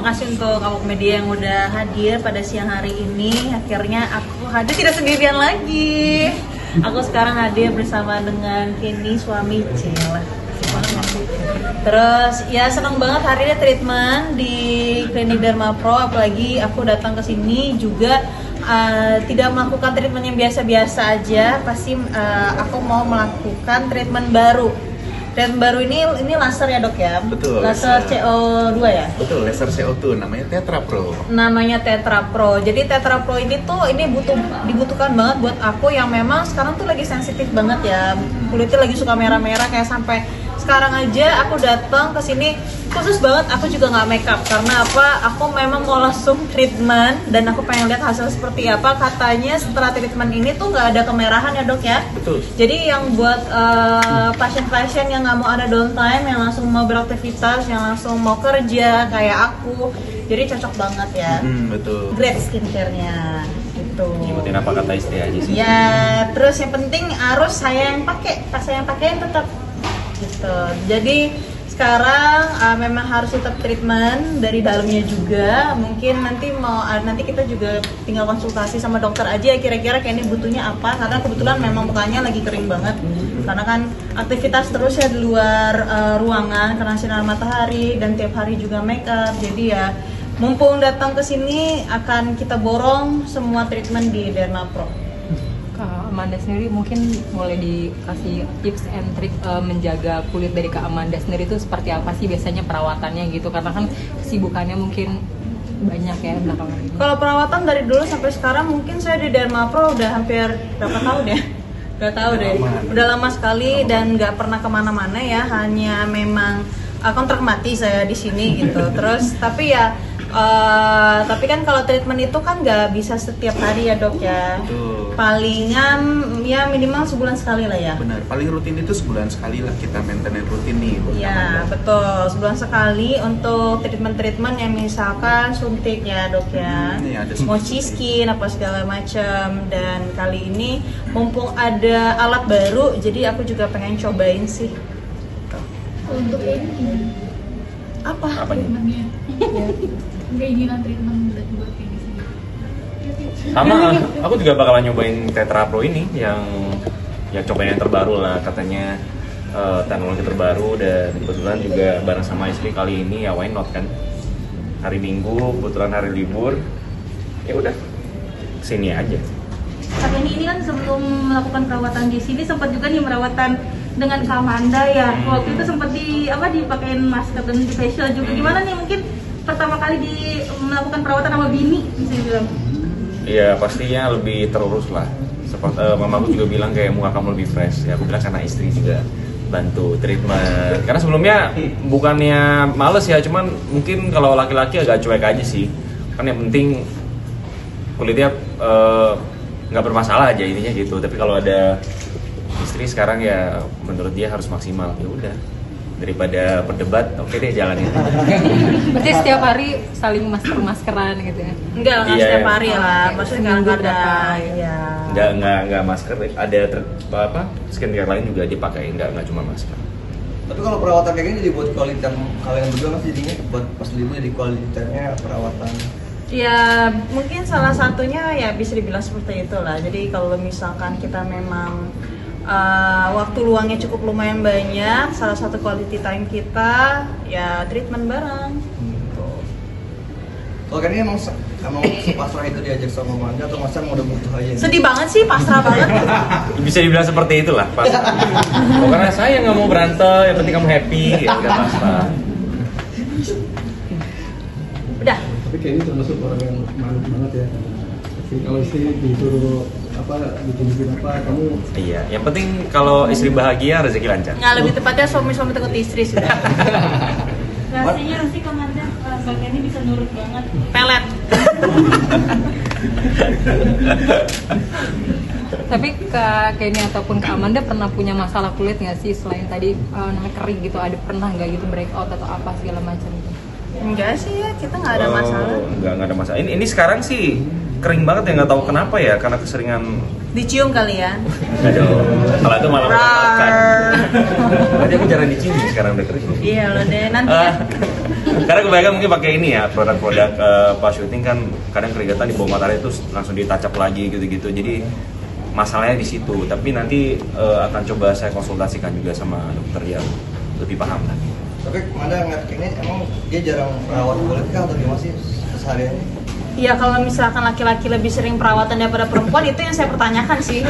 kasih untuk awak media yang udah hadir pada siang hari ini. Akhirnya aku hadir tidak sendirian lagi. Aku sekarang hadir bersama dengan Kenny, suami Cila. Terus ya senang banget hari ini treatment di Klinik Derma Pro, apalagi aku datang ke sini juga tidak melakukan treatment yang biasa-biasa aja. Pasti aku mau melakukan treatment baru. Treatment baru ini laser ya dok ya? Betul. Laser CO2 ya? Betul, laser CO2 namanya Tetra Pro. Namanya Tetra Pro. Jadi Tetra Pro ini dibutuhkan banget buat aku yang memang sekarang tuh lagi sensitif banget ya. Kulitnya lagi suka merah-merah kayak sampai sekarang aja aku datang ke sini khusus banget aku juga nggak makeup karena apa? Aku memang mau langsung treatment dan aku pengen lihat hasil seperti apa. Katanya setelah treatment ini tuh nggak ada kemerahan ya dok ya? Betul. Jadi yang buat pasien-pasien yang nggak mau ada downtime, yang langsung mau beraktivitas, yang langsung mau kerja kayak aku, jadi cocok banget ya. Betul. Great skincare-nya gitu. Ngikutin apa kata istri aja sih. Ya, terus yang penting harus saya yang pakai, pas saya yang pakai tetap gitu. Jadi sekarang memang harus tetap treatment dari dalamnya juga. Mungkin nanti kita juga tinggal konsultasi sama dokter aja ya, kira-kira kayak ini butuhnya apa, karena kebetulan memang mukanya lagi kering banget karena kan aktivitas terus ya di luar ruangan karena sinar matahari dan tiap hari juga make up. Jadi ya mumpung datang ke sini akan kita borong semua treatment di Derma Pro. Kak Amanda sendiri mungkin boleh dikasih tips and trick menjaga kulit dari Kak Amanda sendiri itu seperti apa sih biasanya perawatannya gitu, karena kan kesibukannya mungkin banyak ya belakangan ini. Kalau perawatan dari dulu sampai sekarang mungkin saya di Derma Pro udah hampir berapa tahun ya? Gak tahu deh, udah lama sekali dan nggak pernah kemana-mana ya, hanya memang kontrak mati saya di sini gitu. Terus tapi ya tapi kan kalau treatment itu kan nggak bisa setiap hari ya dok ya. Betul. Palingan ya minimal sebulan sekali lah ya. Benar, paling rutin itu sebulan sekali lah kita maintain rutin nih. Ya betul, sebulan sekali untuk treatment yang misalkan suntik ya dok ya, mochi skin apa segala macam. Dan kali ini mumpung ada alat baru, jadi aku juga pengen cobain sih. Untuk ini Apa? treatmentnya? Keinginan treatment buat kayak di sini. Sama, aku juga bakalan nyobain Tetra Pro ini yang cobain yang terbaru lah, katanya teknologi terbaru, dan kebetulan juga bareng sama istri kali ini ya, why not kan, hari Minggu kebetulan hari libur, ya udah kesini aja. Tapi ini kan sebelum melakukan perawatan di sini sempat juga nih merawatan dengan Kak Amanda ya. Waktu itu sempat dipakein masker dan di facial juga. Gimana nih mungkin pertama kali melakukan perawatan sama bini bisa dibilang? Iya pastinya lebih terurus lah. Seperti mamaku juga bilang kayak muka kamu lebih fresh. Ya aku bilang karena istri juga bantu treatment. Karena sebelumnya bukannya males ya, cuman mungkin kalau laki-laki agak cuek aja sih. Kan yang penting kulitnya nggak bermasalah aja intinya gitu. Tapi kalau ada istri sekarang ya menurut dia harus maksimal. Ya udah, daripada berdebat, oke deh jalanin. Berarti setiap hari saling maskeran gitu ya? Enggak setiap hari lah, maksudnya kadang-kadang. Ya. Enggak masker, ada apa skincare lain juga dipakai, enggak cuma masker. Tapi kalau perawatan kayak gini jadi buat kualitas kalian berdua kan jadinya buat pas libur jadi kualitasnya perawatan. Ya mungkin salah satunya ya bisa dibilang seperti itulah. Jadi kalau misalkan kita memang waktu luangnya cukup lumayan banyak, salah satu quality time kita ya treatment bareng. Kalau kan ini emang sepasrah itu diajak sama Amanda atau masa udah butuh aja? Sedih banget sih, pasrah banget. Bisa dibilang seperti itulah, pas. Pokoknya saya nggak mau berantem, yang penting kamu happy, ya udah pasrah. Udah. Tapi kayaknya termasuk orang yang malu banget ya. Kalau istri disuruh bikin apa kamu? Iya, yang penting kalau istri bahagia rezeki lancar. Nggak, lebih tepatnya suami-suami takut istri sudah. Rasanya Rosi Kak Amanda bagian ini bisa nurut banget. Pelet. Tapi Kak Kenny ataupun Kak Amanda pernah punya masalah kulit nggak sih selain tadi namanya kering gitu? Ada pernah nggak gitu breakout atau apa segala macam gitu? Enggak sih ya, kita nggak ada masalah. Nggak ada masalah. Ini sekarang sih kering banget ya, nggak tahu kenapa ya, karena keseringan. Dicium kali ya. Aduh, kalau itu malah menyebabkan. Rar. Tadi aku jarang dicium, sekarang udah kering. Iya loh deh, nanti ya. Karena kebanyakan mungkin pakai ini ya, produk-produk pas syuting kan kadang keringetan di bawah matahari itu langsung ditacap lagi gitu-gitu. Jadi masalahnya di situ. Tapi nanti akan coba saya konsultasikan juga sama dokter yang lebih paham lagi. Tapi Amanda ngeliat ini emang dia jarang merawat kulit kah atau gimana sih kesehariannya? Iya, kalau misalkan laki-laki lebih sering perawatan daripada perempuan, itu yang saya pertanyakan sih.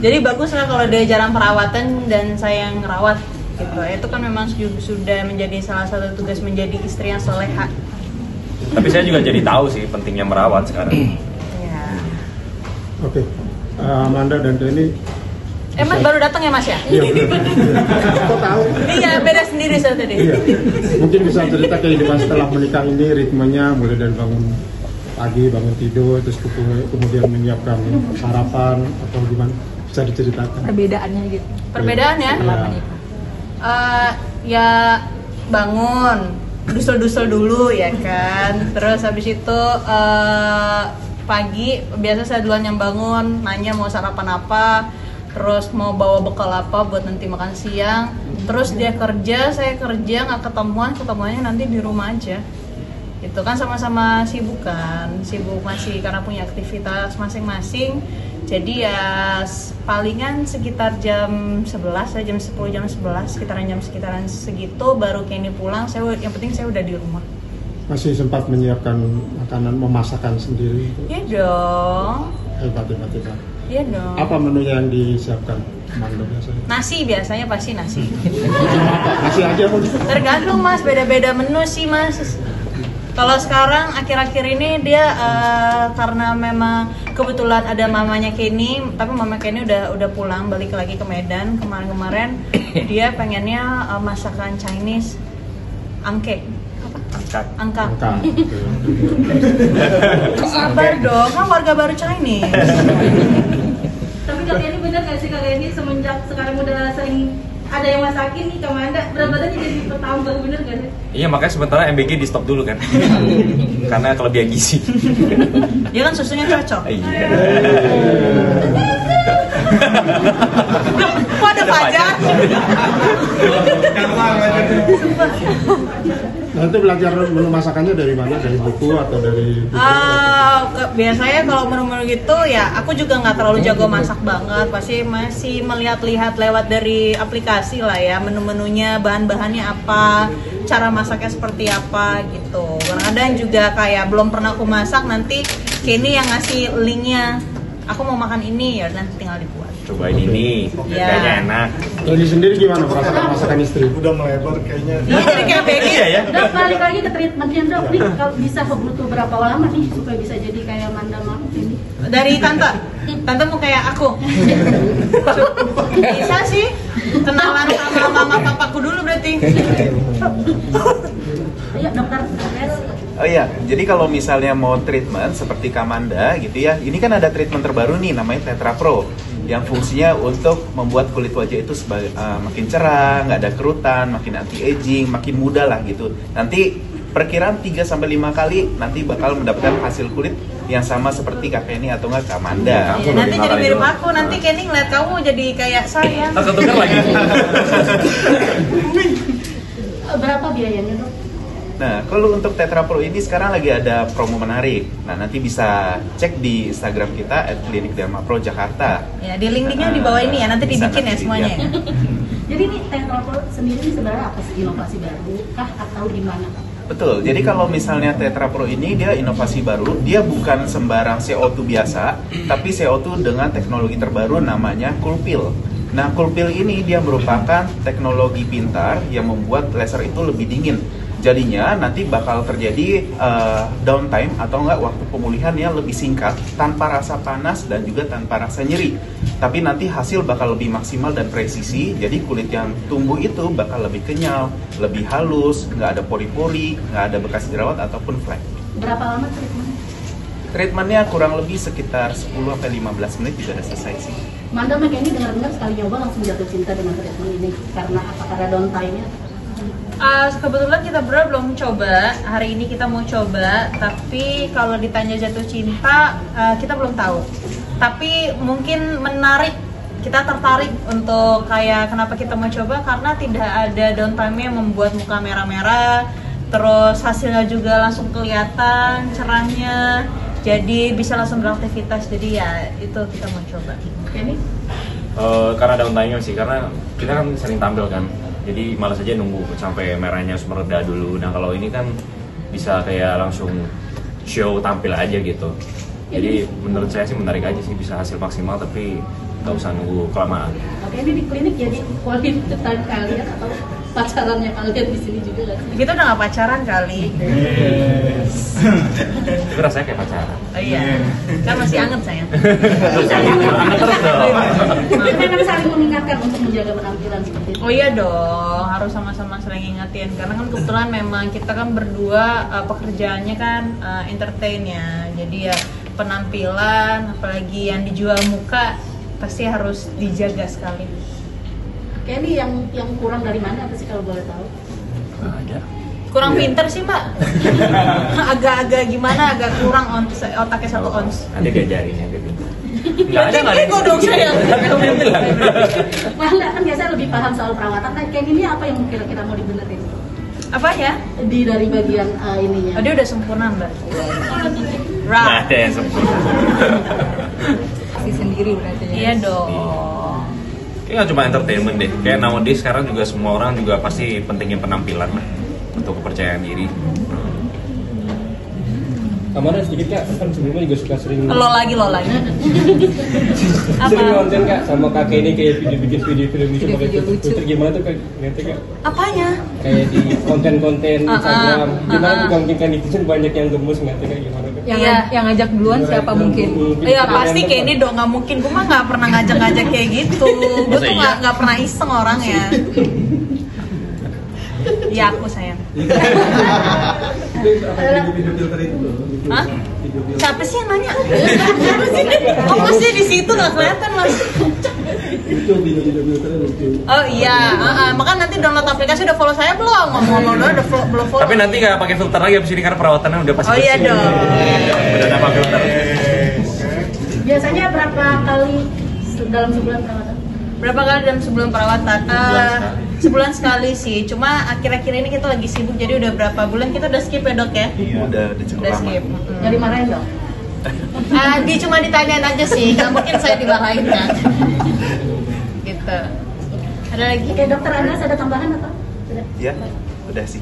Jadi bagus lah kalau dia jarang perawatan dan saya yang ngerawat gitu. Itu kan memang sudah menjadi salah satu tugas menjadi istri yang soleha. Tapi saya juga jadi tahu sih pentingnya merawat sekarang. Iya. Oke, Amanda dan Kenny. Mas baru datang ya Mas ya? Iya, kok tahu? Iya, beda sendiri saya tadi. Iya. Mungkin bisa cerita kehidupan setelah menikah ini, ritmenya mulai dari bangun pagi, bangun tidur, terus kemudian menyiapkan sarapan atau gimana? Bisa diceritakan? Perbedaannya gitu. Perbedaannya? Setelah Iya. menikah. Ya bangun, dusel-dusel dulu ya kan. Terus habis itu pagi biasa saya duluan yang bangun, nanya mau sarapan apa, terus mau bawa bekal apa buat nanti makan siang. Terus dia kerja, saya kerja, nggak ketemuannya nanti di rumah aja. Itu kan sama-sama sibuk kan, sibuk masih karena punya aktivitas masing-masing. Jadi ya palingan sekitar jam 11, jam 10, jam 11, sekitaran segitu baru Kenny pulang. Yang penting saya udah di rumah. Masih sempat menyiapkan makanan, memasakkan sendiri? Iya dong. Hebat. Iya dong. Apa menunya yang disiapkan Amanda biasanya? Nasi biasanya pasti nasi. Nasi aja pun. Tergantung Mas, beda-beda menu sih Mas. Kalau sekarang akhir-akhir ini dia karena memang kebetulan ada mamanya Kenny, tapi mama Kenny udah pulang balik lagi ke Medan kemarin dia pengennya masakan Chinese angke. Angka. Sabar dong, kan warga baru Chinese. Tapi Kak Kenny bener gak sih Kak Kenny semenjak sekarang udah sering ada yang masakin nih Amanda, berat badannya jadi bertambah, bener gak sih? Iya, makanya sementara MBG di stop dulu kan. Karena kelebihan gizi. Dia kan susunya cocok. Iya. Kok ada pajak? Nanti belajar menu masakannya dari mana? Dari buku atau dari Biasanya kalau menu-menu gitu ya aku juga nggak terlalu jago masak banget, pasti masih melihat-lihat lewat dari aplikasi lah ya, menu-menunya, bahan-bahannya apa, cara masaknya seperti apa gitu. Kadang-kadang juga kayak belum pernah aku masak, nanti Kenny yang ngasih linknya, aku mau makan ini ya nanti tinggal dibuat. Cobain ini, Iya. kayaknya enak. Kenny sendiri gimana merasakan masakan istri? Udah melebar kayaknya. Iya jadi kayak Becky. Iya ya. Dok, balik lagi ke treatmentnya Dok, nih kalau bisa butuh berapa lama nih supaya bisa jadi kayak Amanda ini? Dari tante mau kayak aku. Bisa sih, kenalan sama mama papaku dulu berarti. Ayo dokter. Oh iya, jadi kalau misalnya mau treatment seperti Kamanda gitu ya, ini kan ada treatment terbaru nih namanya Tetra Pro yang fungsinya untuk membuat kulit wajah itu makin cerah, nggak ada kerutan, makin anti-aging, makin muda lah gitu. Nanti perkiraan 3-5 kali nanti bakal mendapatkan hasil kulit yang sama seperti Kak Kenny atau nggak Kamanda. Ya, nanti jadi mirip aku, nanti Kenny ngeliat kamu jadi kayak saya. Langsung tukar lagi. Berapa biayanya Dok? Nah, kalau untuk Tetra Pro ini sekarang lagi ada promo menarik. Nah, nanti bisa cek di Instagram kita @klinikdermapro Jakarta. Ya, di link-linknya di bawah ini ya, nanti dibikin ya semuanya ya. Jadi ini Tetra Pro sendiri ini sebenarnya apa sih, inovasi baru kah atau gimana? Betul, jadi kalau misalnya Tetra Pro ini dia inovasi baru, dia bukan sembarang CO2 biasa, tapi CO2 dengan teknologi terbaru namanya Coolpil. Nah, Coolpil ini dia merupakan teknologi pintar yang membuat laser itu lebih dingin. Jadinya nanti bakal terjadi downtime atau enggak waktu pemulihan yang lebih singkat tanpa rasa panas dan juga tanpa rasa nyeri. Tapi nanti hasil bakal lebih maksimal dan presisi. Jadi kulit yang tumbuh itu bakal lebih kenyal, lebih halus, nggak ada pori-pori, nggak ada bekas jerawat ataupun flek. Berapa lama treatmentnya? Treatmentnya kurang lebih sekitar 10-15 menit juga udah selesai sih. Amanda sama Kenny dengar-dengar sekali nyoba langsung jatuh cinta dengan treatment ini karena apa? Karena downtime-nya? Kebetulan kita berdua belum coba. Hari ini kita mau coba, tapi kalau ditanya jatuh cinta, kita belum tahu. Tapi mungkin menarik, kita tertarik untuk kayak kenapa kita mau coba, karena tidak ada downtime-nya yang membuat muka merah-merah. Terus hasilnya juga langsung kelihatan cerahnya, jadi bisa langsung beraktivitas. Jadi ya itu kita mau coba. Oke nih. Karena downtime sih, karena kita kan sering tampil kan, jadi malas aja nunggu sampai merahnya mereda dulu. Nah kalau ini kan bisa kayak langsung show tampil aja gitu. Jadi menurut saya sih menarik aja sih, bisa hasil maksimal tapi nggak usah nunggu kelamaan. Oke, ini di klinik jadi quality time kalian atau pacarannya kalian di sini juga nggak sih? Kita udah gak pacaran kali. Itu rasanya kayak pacaran. Oh iya, kan masih anget sayang. Anget terus dong. Kita kan saling mengingatkan untuk menjaga penampilan seperti itu. Oh iya dong, harus sama-sama saling ingetin. Karena kan kebetulan memang kita kan berdua pekerjaannya kan entertain ya. Jadi ya penampilan, apalagi yang dijual muka, pasti harus dijaga sekali. Oke, ini yang kurang dari mana apa sih kalau boleh tahu? Ada. Kurang pinter sih mbak. Agak-agak gimana, agak kurang otaknya 1 ons. Nanti diajarin ya gitu. Berarti bego dong saya. Wah, enggak, kan biasanya lebih paham soal perawatan. Nah, kayak ini apa yang kira-kira mau dibenerin? Apa ya? Dari bagian ininya. Oh, dia udah sempurna mbak. Nggak ada yang sempurna. Si sendiri berarti ya. Iya dong. Kayaknya nggak cuma entertainment deh. Kayak nowadays sekarang juga semua orang juga pasti pentingin penampilan lah, untuk kepercayaan diri. Kamar sedikit kak, kan sebelumnya juga suka sering Lo lagi. sering nonton kak sama kakek ini kayak bikin video-video lucu pakai Video lucu. filter gimana tuh kak? Ngerti kak? Apanya? Kayak di konten-konten Instagram, gimana uh-uh. juga mungkin kan netizen banyak yang gemes ngerti kak gimana kak? Yang yang ngajak duluan siapa mungkin? Iya pasti kayak ini dong, nggak mungkin. Gue mah nggak pernah ngajak-ngajak kayak gitu. Gue tuh nggak pernah iseng orang ya. Iya aku sayang. Hah? Siapa sih yang nanya? Oh pasti di situ nggak kelihatan mas. Oh iya, makanya nanti download aplikasi udah follow saya belum? Ngomong-ngomong udah belum follow. Tapi nanti nggak pakai filter lagi abis ini karena perawatannya udah pasti. Oh iya bersih. dong. Udah tanpa filter. Biasanya berapa kali dalam sebulan perawatan? Berapa kali dalam sebelum perawatan? Sebulan sekali sih. Cuma akhir-akhir ini kita lagi sibuk, jadi udah berapa bulan kita udah skip ya dok ya? Iya, udah cukup Udah lama. skip. Nggak dimarahin dong? Dia cuma ditanyain aja sih, nggak mungkin saya dimarahin kan. Gitu. Ada lagi? Oke, dokter Anas ada tambahan atau? Ya, udah sih.